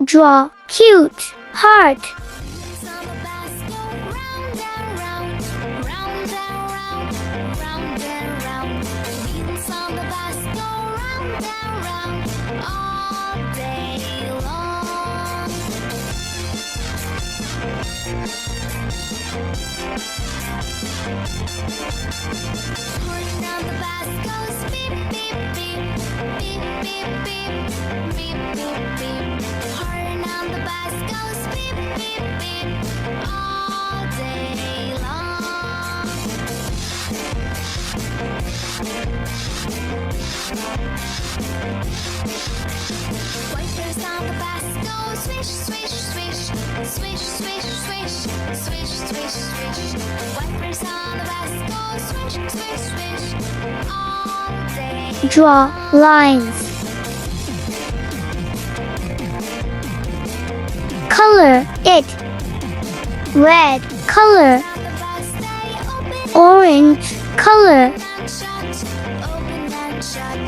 Draw cute heart. Wipers on the bus go swish, swish, swish, swish, swish, swish, swish, swish, swish. Wipers on the bus go swish, swish, swish, all day. Draw lines. Color it. Red color. Orange color. Open and shut.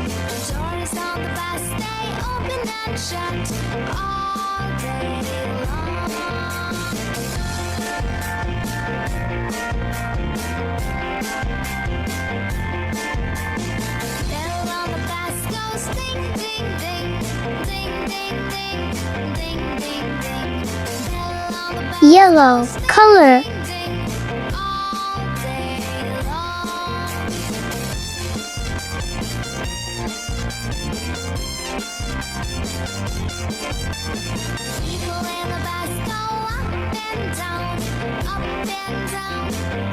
Doors on the bus stay open and shut all day long. Bell on the bus goes ding, ding, ding, ding, ding, ding, ding, ding, ding. Bell on the bus Yellow color. ding, ding, all day long. People in the bus go up and down, up and down,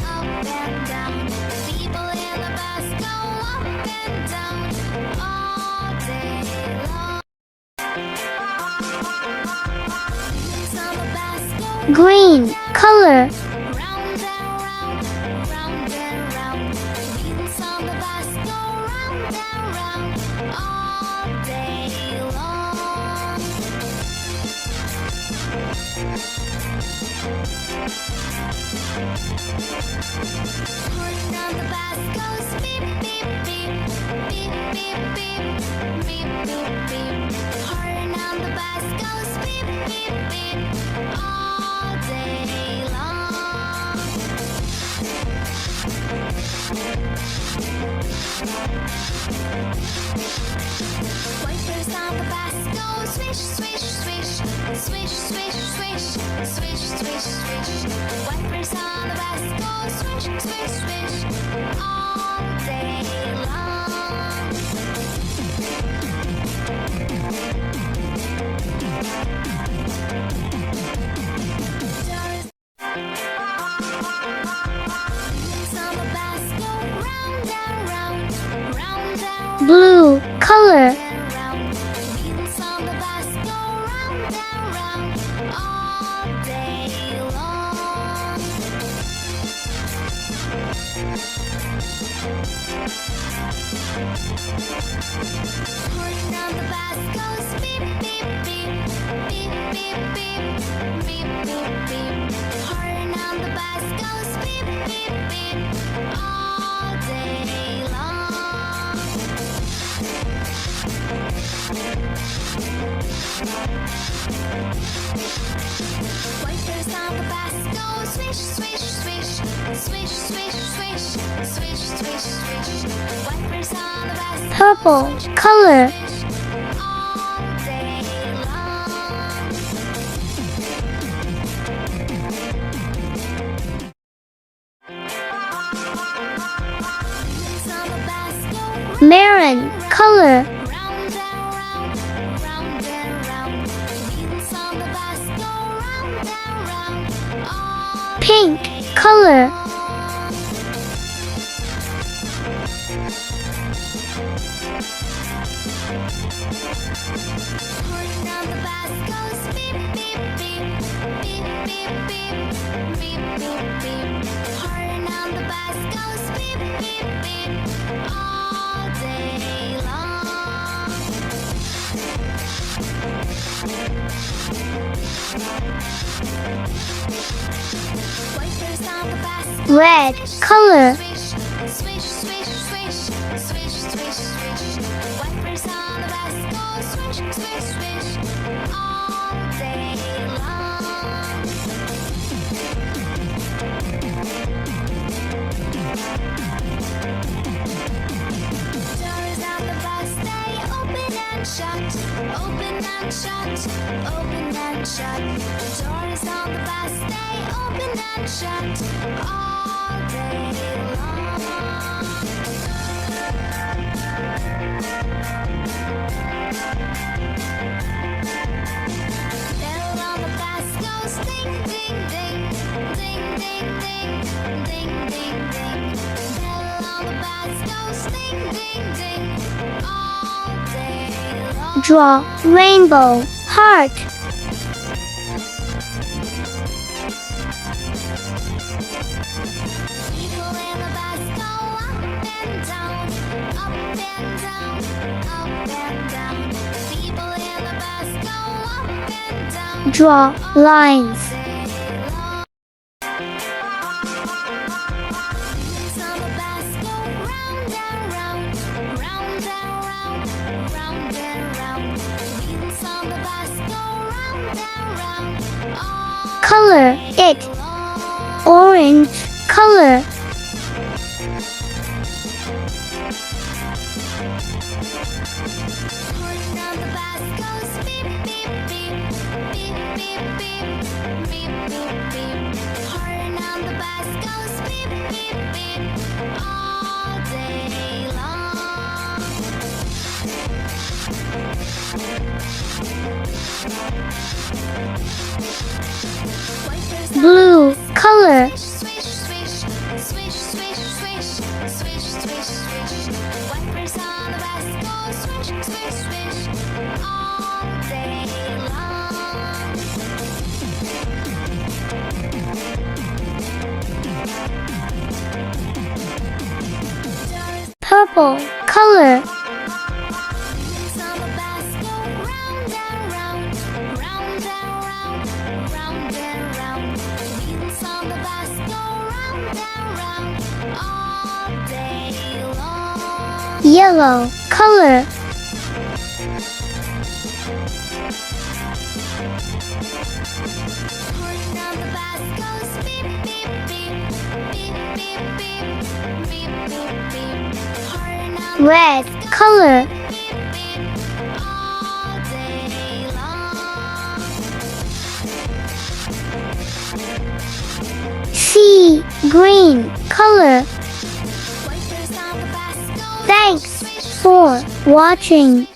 up and down. People in the bus go up and down all day long. Wheels on the bus go Green color. round and round, round and round. Wheels on the bus go round and round all day long. Horn on the bus goes beep, beep, beep, beep, beep, beep, beep, beep, beep. Horn on the bus goes beep, beep, beep, all day long. Wipers on the bus go swish, swish, swish, swish, swish, swish, swish, swish, swish. Wipers on the bus go swish, swish, swish, all day long. Wheels on the bus go round and round, round and round. Blue color. Round. Wheels on the bus go round and round all day long. Horn on the bus goes beep, beep, beep, beep, beep, beep, beep, beep, beep. Horn on the bus goes beep, beep, beep, all day long. Wipers on the bus go swish, swish, swish, swish, swish, swish, swish, swish, swish. Wipers on the bus go Purple swish, color. swish, all day long. Wheels on the bus go Maroon color. round and round, round and round. Wheels on the bus go round and round all Pink color. long. Horn on the bus goes beep, beep, beep, beep, beep, beep, beep, beep, beep. Horn on the bus goes beep, beep, beep, all day long. Wipers on the bus Red color. swish, swish, swish, swish, swish, swish, swish. Wipers on the bus go swish, swish, swish, all day open and shut. The doors on the bus stay open and shut all day long. Bell on the bus goes ding ding ding, ding ding ding, ding ding ding. Bell on the bus goes ding ding ding all day long. Draw rainbow, heart. People in the bus go up and down, up and down, up and down. People in the bus go up and down. Draw lines. On the bus go round and round, round and round, round and round. Wheels on the bus go round and round all Color it. long. Orange color. Horn on the bus goes beep beep beep, beep beep beep, beep boop beep. Horn on the bus goes beep beep beep all day long. Wipers on Blue color. swish swish, swish swish swish, swish swish swish. Wipers on the bus go swish swish swish all day long. Doors Purple color. on the bus go round and round, round and round, round and round. Wheels on the bus go round and round all day long. Yellow color. Horn on the bus goes beep beep beep, beep beep beep, beep boop beep. Horn on the Red bus goes color. beep beep all day long. Sea green color. Wipers on the bus go Thanks swish, for watching.